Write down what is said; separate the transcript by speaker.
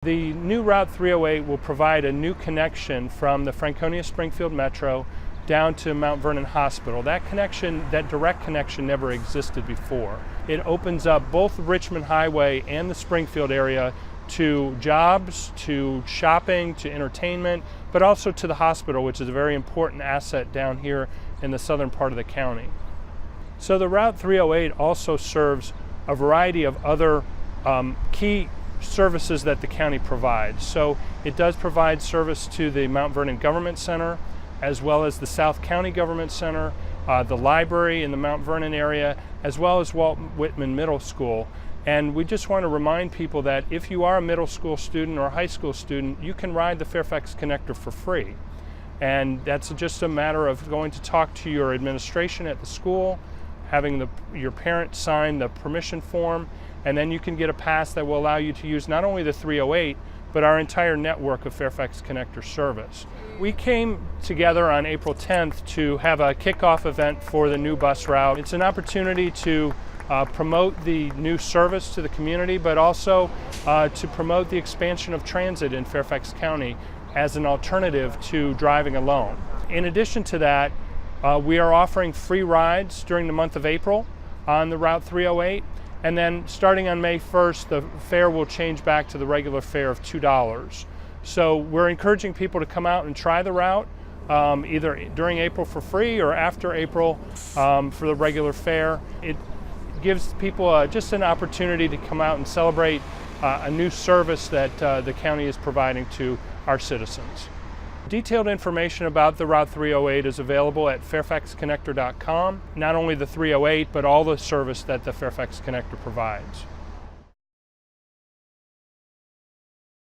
Speaker 1: The new Route 308 will provide a new connection from the Franconia-Springfield Metro down to Mount Vernon Hospital. That connection, that direct connection, never existed before. It opens up both Richmond Highway and the Springfield area to jobs, to shopping, to entertainment, but also to the hospital, which is a very important asset down here in the southern part of the county. So the Route 308 also serves a variety of other key services that the county provides. So it does provide service to the Mount Vernon Government Center, as well as the South County Government Center, the library in the Mount Vernon area, as well as Walt Whitman Middle School. And we just want to remind people that if you are a middle school student or a high school student, you can ride the Fairfax Connector for free. And that's just a matter of going to talk to your administration at the school, having your parent sign the permission form, and then you can get a pass that will allow you to use not only the 308, but our entire network of Fairfax Connector service. We came together on April 10th to have a kickoff event for the new bus route. It's an opportunity to promote the new service to the community, but also to promote the expansion of transit in Fairfax County as an alternative to driving alone. In addition to that, we are offering free rides during the month of April on the Route 308, and then starting on May 1st, the fare will change back to the regular fare of $2. So we're encouraging people to come out and try the route, either during April for free or after April for the regular fare. It gives people just an opportunity to come out and celebrate a new service that the county is providing to our citizens. Detailed information about the Route 308 is available at fairfaxconnector.com. Not only the 308, but all the service that the Fairfax Connector provides.